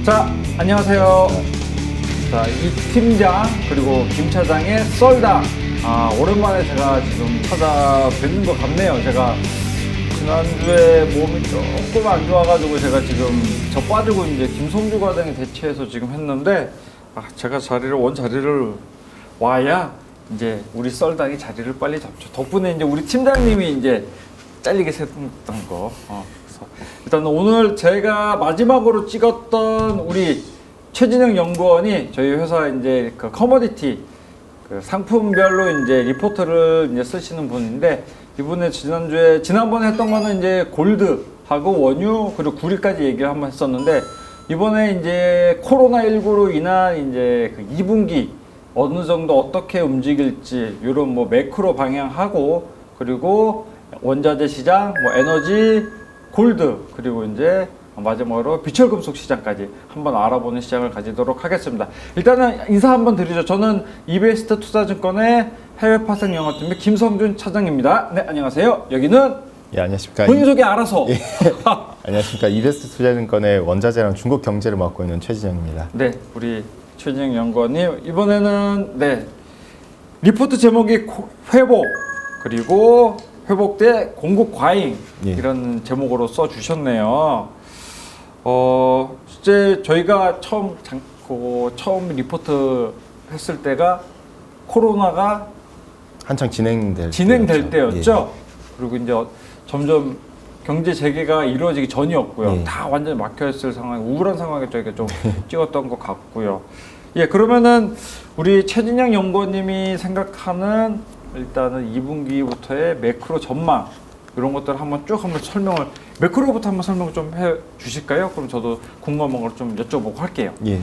자, 안녕하세요. 자, 이 팀장 그리고 김 차장의 썰당. 오랜만에 제가 지금 찾아뵙는 것 같네요. 제가 지난주에 몸이 조금 안 좋아가지고 제가 지금 저 빠지고 이제 김성주 과장이 대체해서 지금 했는데, 제가 원 자리를 와야 이제 우리 썰당이 자리를 빨리 잡죠. 덕분에 이제 우리 팀장님이 이제 잘리게 됐던 거. 그래서 일단 오늘 제가 마지막으로 찍었던 우리 최진영 연구원이 저희 회사 이제 그 커머디티 그 상품별로 이제 리포트를 이제 쓰시는 분인데, 이분에 지난번에 했던 거는 이제 골드하고 원유 그리고 구리까지 얘기를 한번 했었는데, 이번에 이제 코로나19로 인한 이제 그 2분기 어느 정도 어떻게 움직일지 이런 뭐 매크로 방향하고, 그리고 원자재 시장, 뭐 에너지, 골드, 그리고 이제 마지막으로 비철금속 시장까지 한번 알아보는 시장을 가지도록 하겠습니다. 일단은 인사 한번 드리죠. 저는 이베스트 투자증권의 해외 파생 영업팀의 김성준 차장입니다. 네, 안녕하세요. 여기는 예, 안녕하십니까. 본인 소개 알아서. 예. 안녕하십니까. 이베스트 투자증권의 원자재랑 중국 경제를 맡고 있는 최진영입니다. 네, 우리 최진영 연구원님, 이번에는 네 리포트 제목이 회복, 그리고 회복 대 공급 과잉, 예. 이런 제목으로 써주셨네요. 실제 저희가 처음 리포트 했을 때가 코로나가 한창 진행될 때였죠. 예. 그리고 이제 점점 경제 재개가 이루어지기 전이었고요. 예. 다 완전히 막혀있을 상황, 우울한 상황에 저희가 좀 찍었던 것 같고요. 예, 그러면은 우리 최진영 연구원님이 생각하는 일단은 2분기부터의 매크로 전망, 이런 것들 한번 매크로부터 한번 설명을 좀 해 주실까요? 그럼 저도 궁금한 걸 좀 여쭤보고 할게요. 예.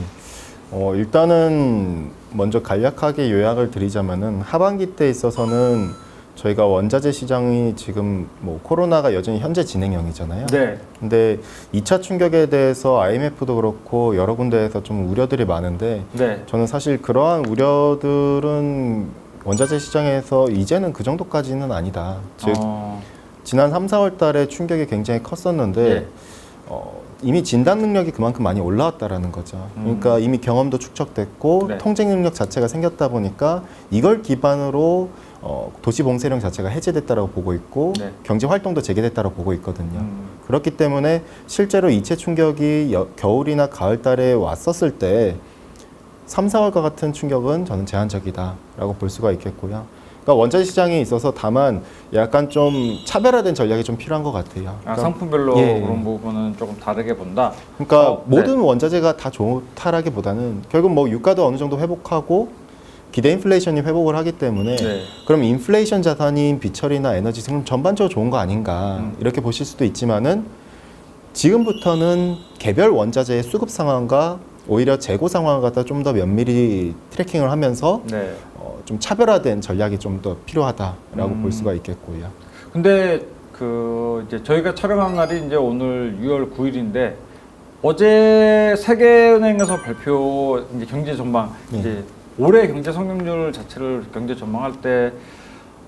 일단은 먼저 간략하게 요약을 드리자면은 하반기 때 있어서는 저희가 원자재 시장이 지금 뭐 코로나가 여전히 현재 진행형이잖아요. 네. 근데 2차 충격에 대해서 IMF도 그렇고 여러 군데에서 좀 우려들이 많은데, 네. 저는 사실 그러한 우려들은 원자재 시장에서 이제는 그 정도까지는 아니다. 즉 지난 3, 4월 달에 충격이 굉장히 컸었는데 예. 이미 진단 능력이 그만큼 많이 올라왔다라는 거죠. 그러니까 이미 경험도 축적됐고 네. 통제 능력 자체가 생겼다 보니까 이걸 기반으로 도시 봉쇄령 자체가 해제됐다라고 보고 있고, 네. 경제 활동도 재개됐다라고 보고 있거든요. 그렇기 때문에 실제로 이체 충격이 겨울이나 가을 달에 왔었을 때 3, 4월과 같은 충격은 저는 제한적이다라고 볼 수가 있겠고요. 그러니까 원자재 시장에 있어서 다만 약간 좀 차별화된 전략이 좀 필요한 것 같아요. 그러니까 상품별로 예. 그런 부분은 조금 다르게 본다. 그러니까 네. 모든 원자재가 다 좋다라기보다는 결국 뭐 유가도 어느 정도 회복하고 기대 인플레이션이 회복을 하기 때문에 네. 그럼 인플레이션 자산인 비철이나 에너지 지금 전반적으로 좋은 거 아닌가 이렇게 보실 수도 있지만은, 지금부터는 개별 원자재의 수급 상황과 오히려 재고 상황을 갖다 좀 더 면밀히 트래킹을 하면서 네. 좀 차별화된 전략이 좀 더 필요하다라고 볼 수가 있겠고요. 근데 이제 저희가 촬영한 날이 이제 오늘 6월 9일인데, 어제 세계은행에서 발표 이제 경제 전망, 이제 올해 경제 성장률 자체를 경제 전망할 때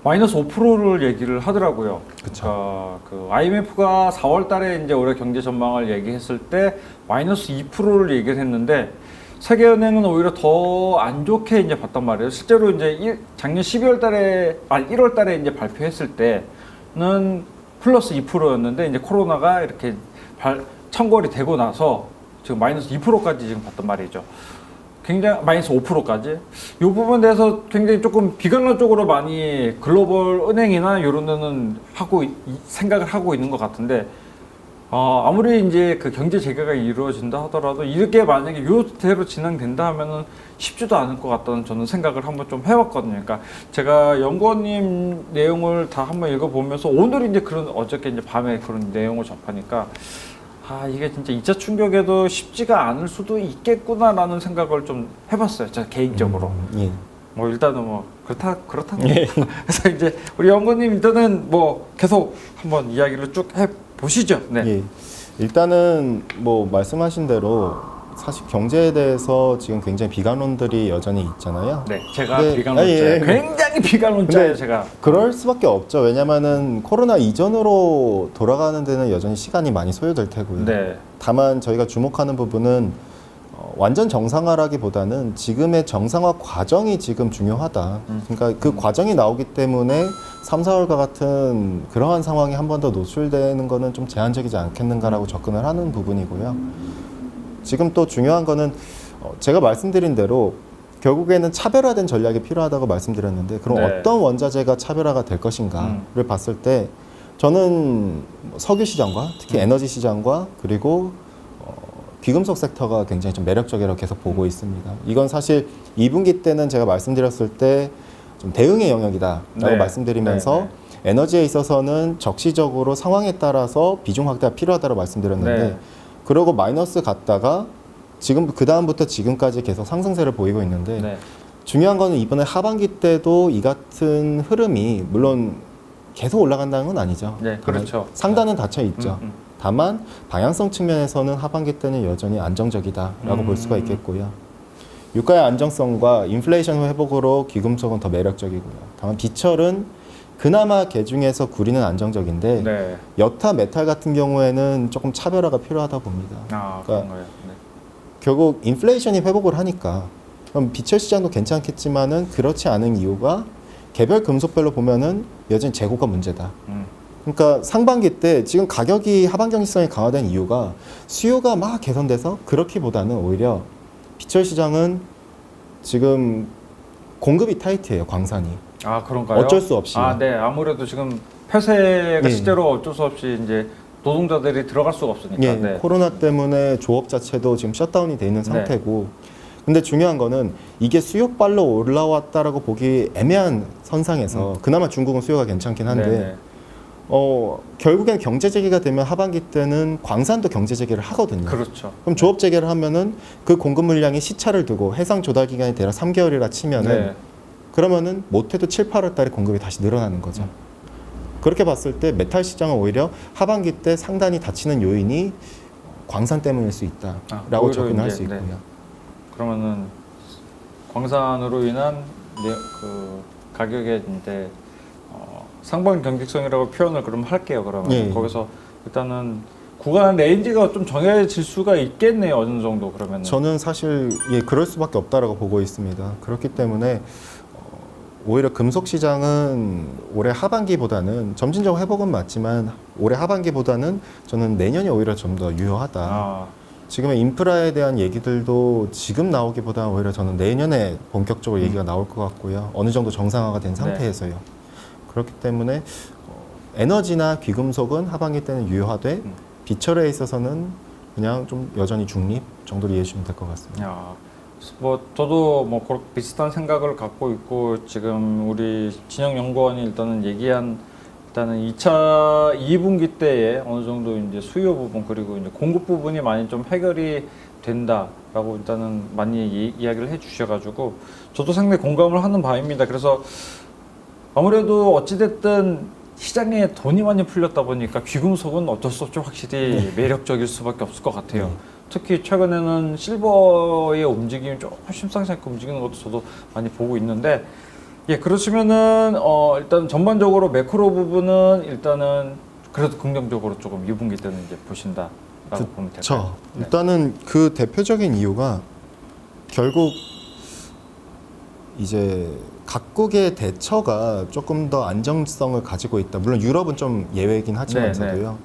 마이너스 5%를 얘기를 하더라고요. 그쵸. 그 IMF가 4월 달에 이제 올해 경제 전망을 얘기했을 때 마이너스 2%를 얘기를 했는데, 세계은행은 오히려 더 안 좋게 이제 봤단 말이에요. 실제로 이제 작년 1월 달에 이제 발표했을 때는 플러스 2%였는데, 이제 코로나가 이렇게 청구이 되고 나서 지금 마이너스 2%까지 지금 봤단 말이죠. 굉장히 마이너스 5%까지. 이 부분에 대해서 굉장히 조금 비관론적으로 많이 글로벌 은행이나 이런 데는 생각을 하고 있는 것 같은데, 아무리 이제 그 경제 재개가 이루어진다 하더라도 이렇게 만약에 이대로 진행된다 하면은 쉽지도 않을 것 같다는 저는 생각을 한번 좀 해봤거든요. 그러니까 제가 연구원님 내용을 다 한번 읽어보면서 오늘 이제 어저께 이제 밤에 그런 내용을 접하니까, 이게 진짜 2차 충격에도 쉽지가 않을 수도 있겠구나라는 생각을 좀 해봤어요. 제가 개인적으로. 예. 뭐 일단은 뭐 그렇다고. 예. 그래서 이제 우리 연구원님 일단은 뭐 계속 한번 이야기를 쭉 해보시죠. 네. 예. 일단은 뭐 말씀하신 대로 사실 경제에 대해서 지금 굉장히 비관론들이 여전히 있잖아요. 네, 제가 네. 비관론자예요. 예. 굉장히 비관론자예요, 근데 제가. 그럴 수밖에 없죠. 왜냐면은 코로나 이전으로 돌아가는 데는 여전히 시간이 많이 소요될 테고요. 네. 다만 저희가 주목하는 부분은 완전 정상화라기보다는 지금의 정상화 과정이 지금 중요하다. 그러니까 그 과정이 나오기 때문에 3, 4월과 같은 그러한 상황이 한 번 더 노출되는 거는 좀 제한적이지 않겠는가라고 접근을 하는 부분이고요. 지금 또 중요한 거는 제가 말씀드린 대로 결국에는 차별화된 전략이 필요하다고 말씀드렸는데 그럼 네. 어떤 원자재가 차별화가 될 것인가를 봤을 때 저는 석유 시장과 특히 에너지 시장과 그리고 귀금속 섹터가 굉장히 좀 매력적이라고 계속 보고 있습니다. 이건 사실 2분기 때는 제가 말씀드렸을 때 좀 대응의 영역이다라고 네. 말씀드리면서 에너지에 있어서는 적시적으로 상황에 따라서 비중 확대가 필요하다고 말씀드렸는데 네. 그러고 마이너스 갔다가 지금 그 다음부터 지금까지 계속 상승세를 보이고 있는데 네. 중요한 거는 이번에 하반기 때도 이 같은 흐름이 물론 계속 올라간다는 건 아니죠. 네, 그렇죠. 상단은 닫혀 있죠. 다만 방향성 측면에서는 하반기 때는 여전히 안정적이다라고 볼 수가 있겠고요. 유가의 안정성과 인플레이션 회복으로 귀금속은 더 매력적이고요. 다만 비철은 그나마 개 중에서 구리는 안정적인데 네. 여타 메탈 같은 경우에는 조금 차별화가 필요하다 봅니다. 아, 그러니까 그런가요? 네. 결국 인플레이션이 회복을 하니까 그럼 비철 시장도 괜찮겠지만은 그렇지 않은 이유가 개별 금속별로 보면은 여전히 재고가 문제다. 그러니까 상반기 때 지금 가격이 하반 경직성이 강화된 이유가 수요가 막 개선돼서 그렇기보다는 오히려 비철 시장은 지금 공급이 타이트해요, 광산이. 아, 그런가요? 어쩔 수 없이. 아, 네. 아무래도 지금 폐쇄가 네. 실제로 어쩔 수 없이 이제 노동자들이 들어갈 수가 없으니까. 예, 네. 코로나 때문에 조업 자체도 지금 셧다운이 돼 있는 네. 상태고 근데 중요한 거는 이게 수요빨로 올라왔다라고 보기 애매한 선상에서 그나마 중국은 수요가 괜찮긴 한데 네네. 결국엔 경제 재개가 되면 하반기 때는 광산도 경제 재개를 하거든요. 그렇죠. 그럼 조업 재개를 하면은 그 공급 물량이 시차를 두고 해상 조달 기간이 대략 3개월이라 치면은 네. 그러면은 못해도 7, 8월 달에 공급이 다시 늘어나는 거죠. 그렇게 봤을 때 메탈 시장은 오히려 하반기 때 상단이 닫히는 요인이 광산 때문일 수 있다라고 오히려 접근할 이제, 수 있고요. 네. 그러면은 광산으로 인한 그 가격의 이제 상반 경직성이라고 표현을 그럼 할게요. 그러면 예. 거기서 일단은 구간 레인지가 좀 정해질 수가 있겠네요. 어느 정도 그러면. 저는 사실 그럴 수밖에 없다라고 보고 있습니다. 그렇기 때문에 오히려 금속 시장은 올해 하반기보다는 점진적 회복은 맞지만 올해 하반기보다는 저는 내년이 오히려 좀 더 유효하다. 아, 지금의 인프라에 대한 얘기들도 지금 나오기보다 오히려 저는 내년에 본격적으로 얘기가 나올 것 같고요. 어느 정도 정상화가 된 상태에서요. 그렇기 때문에 에너지나 귀금속은 하반기 때는 유효하되 비철에 있어서는 그냥 좀 여전히 중립 정도로 이해해 주시면 될 것 같습니다. 야, 뭐 저도 뭐 그렇게 비슷한 생각을 갖고 있고 지금 우리 진영 연구원이 일단은 얘기한 일단은 2분기 때에 어느 정도 이제 수요 부분 그리고 이제 공급 부분이 많이 좀 해결이 된다라고 일단은 많이 이야기를 해주셔가지고 저도 상당히 공감을 하는 바입니다. 그래서 아무래도 어찌됐든 시장에 돈이 많이 풀렸다 보니까 귀금속은 어쩔 수 없이 확실히 매력적일 수밖에 없을 것 같아요. 특히 최근에는 실버의 움직임이 조금 심상치 않게 움직이는 것도 저도 많이 보고 있는데 그러시면은 일단 전반적으로 매크로 부분은 일단은 그래도 긍정적으로 조금 2분기 때는 이제 보신다라고 보면 될까요? 그렇죠. 일단은 그 대표적인 이유가 결국 이제 각국의 대처가 조금 더 안정성을 가지고 있다. 물론 유럽은 좀 예외이긴 하지만서도요.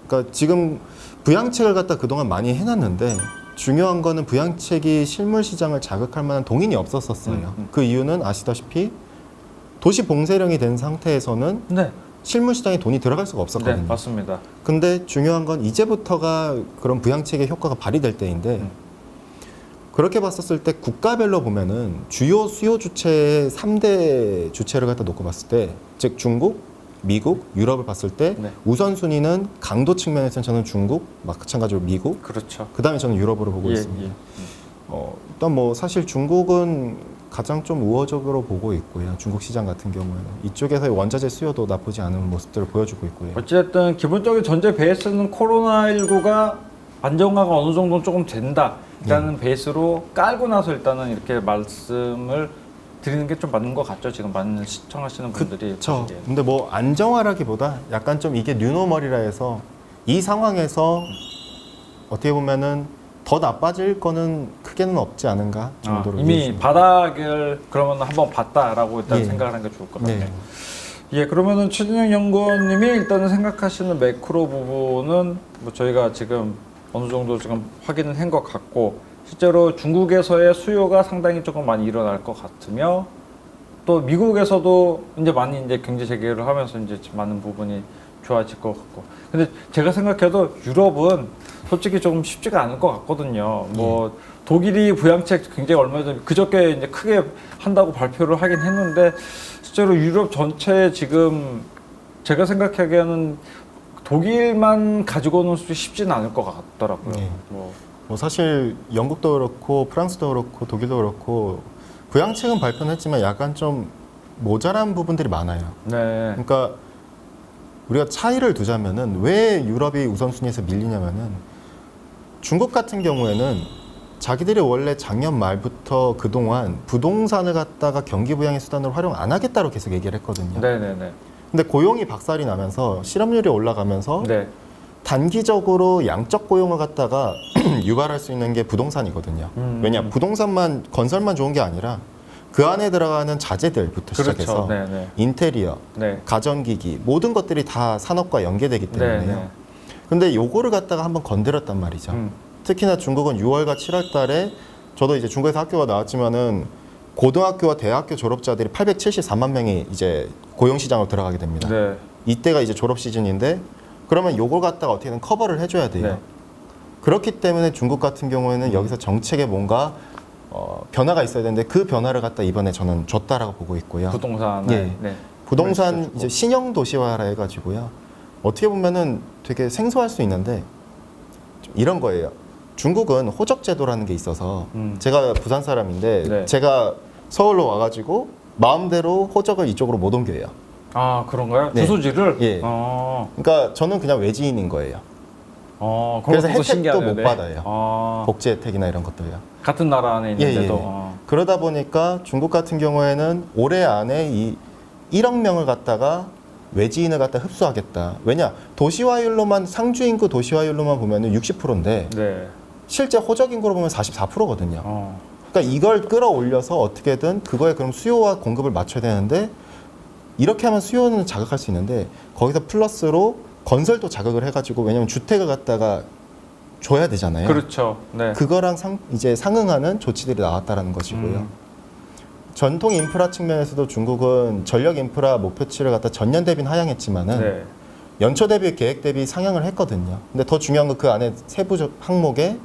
그러니까 지금 부양책을 갖다 그동안 많이 해놨는데 중요한 거는 부양책이 실물 시장을 자극할 만한 동인이 없었었어요. 그 이유는 아시다시피 도시 봉쇄령이 된 상태에서는 네, 실물 시장에 돈이 들어갈 수가 없었거든요. 네, 맞습니다. 근데 중요한 건 이제부터가 그런 부양책의 효과가 발휘될 때인데 그렇게 봤었을 때 국가별로 보면은 주요 수요 주체의 3대 주체를 갖다 놓고 봤을 때 즉 중국, 미국, 유럽을 봤을 때 네. 우선순위는 강도 측면에서는 저는 중국, 마찬가지로 미국, 그렇죠. 그 다음에 저는 유럽으로 보고 있습니다. 일단 뭐 사실 중국은 가장 좀 우호적으로 보고 있고요. 중국 시장 같은 경우에는 이쪽에서의 원자재 수요도 나쁘지 않은 모습들을 보여주고 있고요. 어쨌든 기본적인 전제 베이스는 코로나19가 안정화가 어느 정도 조금 된다라는 베이스로 깔고 나서 일단은 이렇게 말씀을 드리는 게 좀 맞는 것 같죠. 지금 많은 시청하시는 분들이. 그렇죠. 보시기에는. 근데 뭐 안정화라기보다 약간 좀 이게 뉴노멀이라 해서 이 상황에서 어떻게 보면은 더 나빠질 거는 크게는 없지 않은가 정도로 이미 이해했습니다. 바닥을 그러면 한번 봤다라고 일단 예. 생각하는 게 좋을 것 같네요. 네. 예, 그러면은 최진영 연구원님이 일단은 생각하시는 매크로 부분은 뭐 저희가 지금 어느 정도 지금 확인은 한 것 같고, 실제로 중국에서의 수요가 상당히 조금 많이 일어날 것 같으며, 또 미국에서도 이제 많이 이제 경제 재개를 하면서 이제 많은 부분이 좋아질 것 같고. 근데 제가 생각해도 유럽은 솔직히 조금 쉽지가 않을 것 같거든요. 뭐 독일이 부양책 굉장히 얼마 전에 그저께 이제 크게 한다고 발표를 하긴 했는데, 실제로 유럽 전체에 지금 제가 생각하기에는 독일만 가지고는 쉽지는 않을 것 같더라고요. 네. 뭐 사실 영국도 그렇고 프랑스도 그렇고 독일도 그렇고 부양책은 발표는 했지만 약간 좀 모자란 부분들이 많아요. 네. 그러니까 우리가 차이를 두자면은 왜 유럽이 우선순위에서 밀리냐면은 중국 같은 경우에는 자기들이 원래 작년 말부터 그동안 부동산을 갖다가 경기 부양의 수단으로 활용 안 하겠다고 계속 얘기를 했거든요. 네네네. 근데 고용이 박살이 나면서 실업률이 올라가면서 네. 단기적으로 양적 고용을 갖다가 유발할 수 있는 게 부동산이거든요. 왜냐, 부동산만 건설만 좋은 게 아니라 그 안에 들어가는 자재들부터 시작해서 그렇죠. 네네. 인테리어, 네. 가전기기 모든 것들이 다 산업과 연계되기 때문에요. 네네. 근데 요거를 갖다가 한번 건드렸단 말이죠. 특히나 중국은 6월과 7월 달에 저도 이제 중국에서 학교가 나왔지만은 고등학교와 대학교 졸업자들이 874만 명이 이제 고용 시장으로 들어가게 됩니다. 네. 이때가 이제 졸업 시즌인데 그러면 요걸 갖다가 어떻게든 커버를 해줘야 돼요. 네. 그렇기 때문에 중국 같은 경우에는 여기서 정책에 뭔가 변화가 있어야 되는데 그 변화를 갖다 이번에 저는 줬다라고 보고 있고요. 부동산. 예. 네. 부동산 이제 신형 도시화라 해가지고요. 어떻게 보면은 되게 생소할 수 있는데 좀 이런 거예요. 중국은 호적 제도라는 게 있어서 제가 부산 사람인데 네. 제가 서울로 와가지고 마음대로 호적을 이쪽으로 못 옮겨요. 아, 그런가요? 네. 주소지를? 예. 그러니까 저는 그냥 외지인인 거예요. 그래서 그것도 혜택도 신기하네요. 못 네. 받아요. 복지 혜택이나 이런 것도요. 같은 나라 안에 있는데도. 예. 그러다 보니까 중국 같은 경우에는 올해 안에 이 1억 명을 갖다가 외지인을 갖다 흡수하겠다. 왜냐, 도시화율로만 상주 인구 도시화율로만 보면은 60%인데 네. 실제 호적 인구로 보면 44%거든요. 어. 그러니까 이걸 끌어올려서 어떻게든 그거에 그럼 수요와 공급을 맞춰야 되는데 이렇게 하면 수요는 자극할 수 있는데 거기서 플러스로 건설도 자극을 해가지고 왜냐면 주택을 갖다가 줘야 되잖아요. 그렇죠. 네. 그거랑 이제 상응하는 조치들이 나왔다라는 것이고요. 전통 인프라 측면에서도 중국은 전력 인프라 목표치를 갖다 전년 대비는 하향했지만은 네. 연초 대비 계획 대비 상향을 했거든요. 근데 더 중요한 건 그 안에 세부 항목에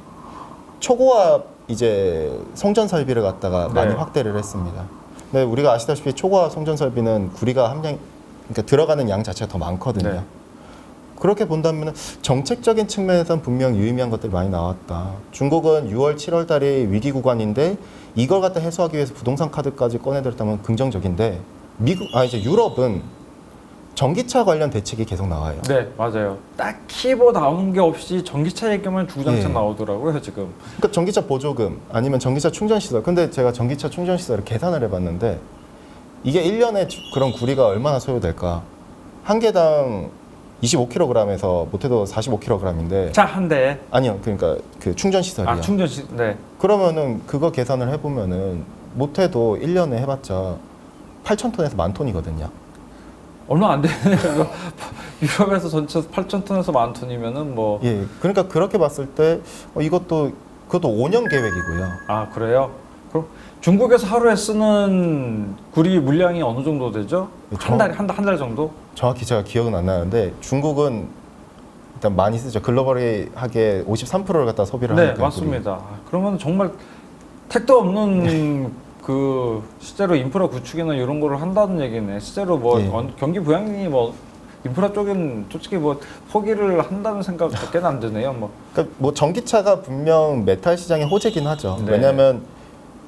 초고압 이제 송전 설비를 갖다가 네. 많이 확대를 했습니다. 근데 우리가 아시다시피 초고압 송전 설비는 구리가 그러니까 들어가는 양 자체가 더 많거든요. 네. 그렇게 본다면 정책적인 측면에서는 분명 유의미한 것들이 많이 나왔다. 중국은 6월, 7월 달이 위기 구간인데 이걸 갖다 해소하기 위해서 부동산 카드까지 꺼내들었다면 긍정적인데 이제 유럽은 전기차 관련 대책이 계속 나와요. 네, 맞아요. 딱히 뭐 나오는 게 없이 전기차 얘기만 주구장창 예. 나오더라고요, 지금. 그러니까 전기차 보조금 아니면 전기차 충전 시설. 근데 제가 전기차 충전 시설을 계산을 해봤는데 이게 1년에 그런 구리가 얼마나 소요될까? 한 개당 25kg에서 못해도 45kg인데 차 한 대에. 아니요, 그러니까 그 충전 시설이요. 아, 충전시. 네. 그러면은 그거 계산을 해보면은 못해도 1년에 해봤자 8,000톤에서 10,000톤이거든요. 얼마 안 되네요. 유럽에서 전체 8,000톤에서 10,000톤이면은 뭐. 예, 그러니까 그렇게 봤을 때 그것도 5년 계획이고요. 아, 그래요? 그럼 중국에서 하루에 쓰는 구리 물량이 어느 정도 되죠? 한 달 정도? 정확히 제가 기억은 안 나는데 중국은 일단 많이 쓰죠. 글로벌하게 53%를 갖다 소비를 네, 하니까. 맞습니다. 아, 그러면 정말 택도 없는 그 실제로 인프라 구축이나 이런 거를 한다는 얘기네. 실제로 뭐 예. 경기 부양이 뭐 인프라 쪽은 솔직히 뭐 포기를 한다는 생각밖에 안 드네요. 뭐. 그러니까 뭐 전기차가 분명 메탈 시장의 호재긴 하죠. 네. 왜냐하면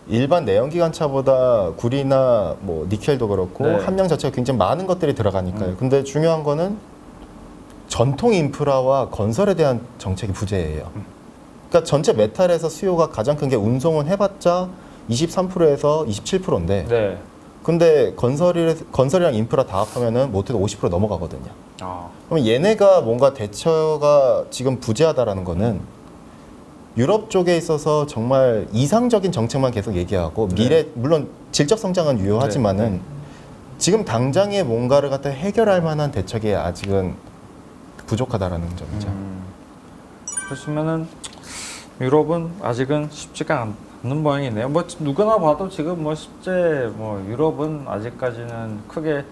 일반 내연기관차보다 구리나 뭐 니켈도 그렇고 네. 함량 자체가 굉장히 많은 것들이 들어가니까요. 근데 중요한 거는 전통 인프라와 건설에 대한 정책이 부재예요. 그러니까 전체 메탈에서 수요가 가장 큰 게 운송은 해봤자 23%에서 27%인데 네. 근데 건설이랑 인프라 다 합하면은 못해도 50% 넘어가거든요. 아. 그럼 얘네가 뭔가 대처가 지금 부재하다라는 거는 유럽 쪽에 있어서 정말 이상적인 정책만 계속 얘기하고 미래 물론 질적 성장은 유효하지만은 네. 지금 당장에 뭔가를 갖다 해결할 만한 대책이 아직은 부족하다라는 점이죠. 그렇지만은 유럽은 아직은 쉽지가 않는 모양이네요. 뭐 누구나 봐도 지금 뭐 실제 뭐 유럽은 아직까지는 크게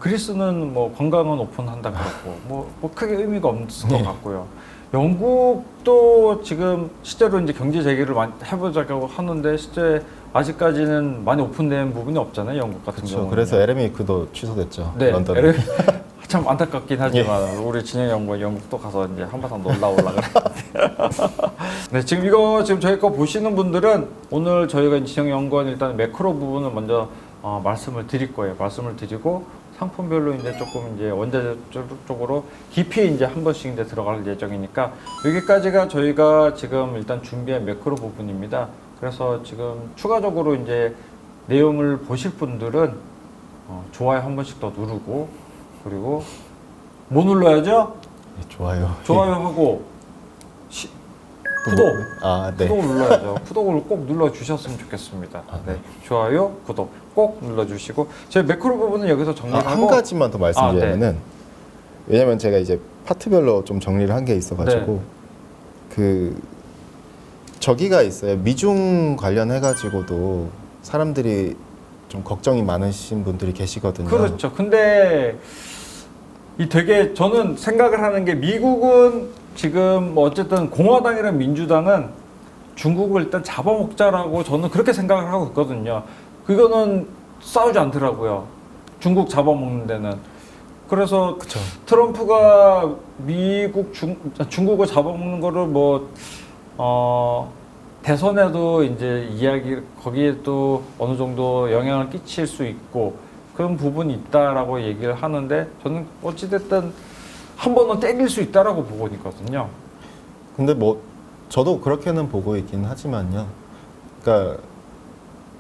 그리스는 뭐 관광은 오픈한다 그렇고 뭐 크게 의미가 없을 것 같고요. 영국도 지금 실제로 이제 경제 재개를 많이 해보자고 하는데 실제 아직까지는 많이 오픈된 부분이 없잖아요. 영국 같은 그렇죠. 경우는. 그래서 LMA도 취소됐죠. 네, 런던에. 참 안타깝긴 하지만 우리 진영 연구원 영국도 가서 이제 한바탕 놀라 올라 그래. 네, 지금 저희 거 보시는 분들은 오늘 저희가 진영 연구원 일단 매크로 부분을 먼저 말씀을 드릴 거예요. 말씀을 드리고 상품별로 이제 조금 이제 원자재 쪽으로 깊이 이제 한 번씩 이제 들어갈 예정이니까 여기까지가 저희가 지금 일단 준비한 매크로 부분입니다. 그래서 지금 추가적으로 이제 내용을 보실 분들은 좋아요 한 번씩 더 누르고 그리고 뭐 눌러야죠? 네, 좋아요. 좋아요하고 구독. 네. 구독을 눌러야죠. 구독을 꼭 눌러주셨으면 좋겠습니다. 네. 좋아요, 구독 꼭 눌러주시고 저희 매크로 부분은 여기서 정리하고 한 가지만 더 말씀드리면은 왜냐면 제가 이제 파트별로 좀 정리를 한 게 있어가지고 그 저기가 있어요. 미중 관련해가지고도 사람들이 좀 걱정이 많으신 분들이 계시거든요. 그렇죠. 근데 이 되게 저는 생각을 하는 게 미국은 지금 뭐 어쨌든 공화당이랑 민주당은 중국을 일단 잡아먹자라고 저는 그렇게 생각을 하고 있거든요. 그거는 싸우지 않더라고요. 중국 잡아먹는 데는. 그래서 그쵸. 트럼프가 중국을 잡아먹는 거를 대선에도 이제 거기에 또 어느 정도 영향을 끼칠 수 있고 그런 부분이 있다라고 얘기를 하는데 저는 어찌됐든 한 번은 때릴 수 있다라고 보고 있거든요. 근데 뭐 저도 그렇게는 보고 있긴 하지만요. 그러니까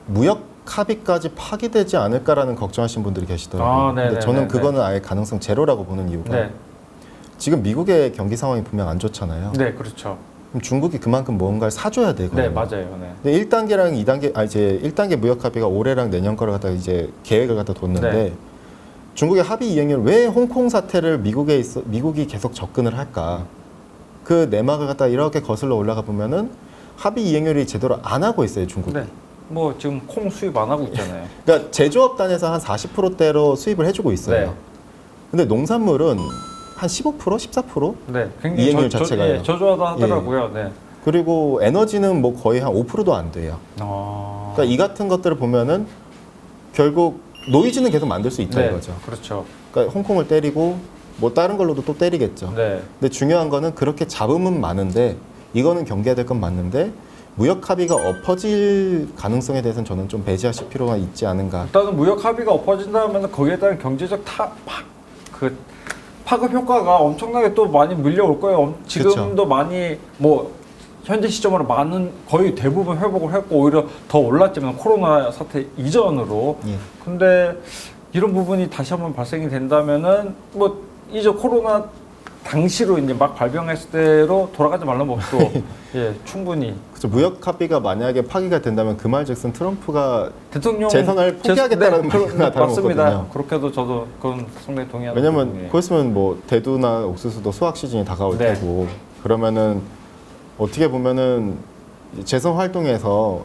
무역 합의까지 파기되지 않을까라는 걱정하시는 분들이 계시더라고요. 근데 저는 그거는 아예 가능성 제로라고 보는 이유가 지금 미국의 경기 상황이 분명 안 좋잖아요. 네, 그렇죠. 그럼 중국이 그만큼 뭔가를 사줘야 되거든요. 네, 맞아요. 네. 근데 1단계랑 2단계, 이제 1단계 무역 합의가 올해랑 내년 거를 갖다 이제 계획을 갖다 뒀는데 중국의 합의 이행률 왜 홍콩 사태를 미국이 계속 접근을 할까? 그 내막을 갖다 이렇게 거슬러 올라가 보면은 합의 이행률이 제대로 안 하고 있어요, 중국이. 네. 뭐 지금 콩 수입 안 하고 있잖아요. 그러니까 제조업단에서 한 40%대로 수입을 해주고 있어요. 네. 근데 농산물은 한 15%, 14%? 네, 굉장히 이행률 자체가요. 저조하다 하더라고요. 네. 그리고 에너지는 뭐 거의 한 5%도 안 돼요. 그러니까 그러니까 이 같은 것들을 보면은 결국 노이즈는 계속 만들 수 있다 이거죠. 그렇죠. 그러니까 홍콩을 때리고 뭐 다른 걸로도 또 때리겠죠. 네. 근데 중요한 거는 그렇게 잡음은 많은데 이거는 경계해야 될 건 맞는데 무역 합의가 엎어질 가능성에 대해서는 저는 좀 배제하실 필요가 있지 않은가. 일단은 무역 합의가 엎어진다면 거기에 따른 경제적 파급 효과가 엄청나게 또 많이 밀려올 거예요. 지금도 그쵸. 많이 뭐 현재 시점으로 많은 거의 대부분 회복을 했고 오히려 더 올랐지만 코로나 사태 이전으로. 근데 이런 부분이 다시 한번 발생이 된다면은 뭐 이제 코로나 당시로 이제 막 발병했을 때로 돌아가지 말라는 법도 충분히. 그렇죠. 무역 합의가 만약에 파기가 된다면 그 말즉슨 트럼프가 대통령 재선을 포기하겠다는 말이나 다름없거든요. 맞습니다. 그렇게도 저도 그건 상당히 동의하는 왜냐면 부분이에요. 그랬으면 뭐 대두나 옥수수도 수확 시즌이 다가올 테고 그러면은 어떻게 보면은 재선 활동에서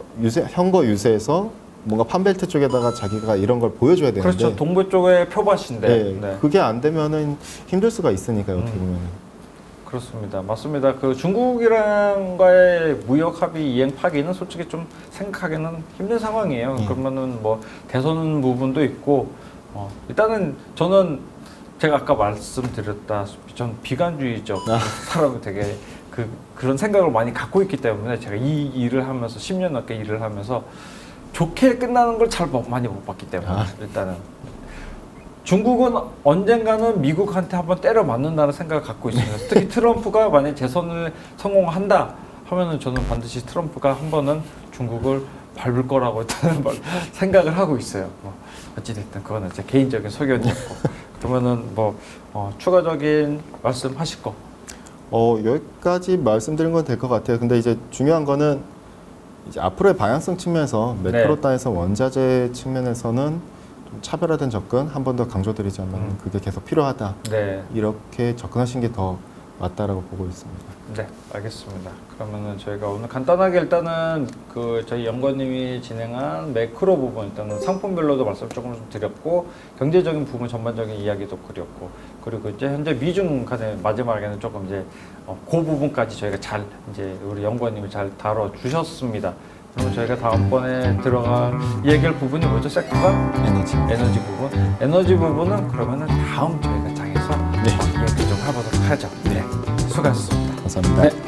선거 유세에서 뭔가 판벨트 쪽에다가 자기가 이런 걸 보여줘야 되는데 그렇죠. 동부 쪽의 표밭인데 그게 안 되면은 힘들 수가 있으니까요. 어떻게 보면은 그렇습니다. 맞습니다. 그 중국이랑과의 무역 합의 이행 파기는 솔직히 좀 생각하기는 힘든 상황이에요. 그러면은 뭐 대선 부분도 있고 일단은 저는 제가 아까 말씀드렸다시피 전 비관주의적 사람이 되게 그런 생각을 많이 갖고 있기 때문에 제가 이 일을 하면서 10년 넘게 일을 하면서 좋게 끝나는 걸 잘 많이 못 봤기 때문에 일단은 중국은 언젠가는 미국한테 한번 때려 맞는다는 생각을 갖고 있습니다. 특히 트럼프가 만약 재선을 성공한다 하면은 저는 반드시 트럼프가 한 번은 중국을 밟을 거라고 일단은 생각을 하고 있어요. 어찌됐든 그거는 제 개인적인 소견이었고 그러면은 뭐 추가적인 말씀하실 거. 여기까지 말씀드린 건 될 것 같아요. 근데 이제 중요한 거는 이제 앞으로의 방향성 측면에서 매크로 단에서 원자재 측면에서는 좀 차별화된 접근 한 번 더 강조드리자면 그게 계속 필요하다. 네. 이렇게 접근하시는 게 더 맞다라고 보고 있습니다. 네, 알겠습니다. 그러면은 저희가 오늘 간단하게 일단은 저희 연구원님이 진행한 매크로 부분 일단은 상품별로도 말씀 조금 좀 드렸고 경제적인 부분 전반적인 이야기도 그렸고 그리고 이제 현재 미중 간의 마지막에는 조금 이제 그 부분까지 저희가 잘 이제 우리 연구원님이 잘 다뤄 주셨습니다. 그러면 저희가 다음번에 들어갈 얘기할 부분이 뭐죠? 섹터가 에너지 부분. 에너지 부분은 그러면은 다음 저희가 장에서 얘기 좀 해보도록 하죠. 네, 수고하셨습니다. 감사합니다. 네.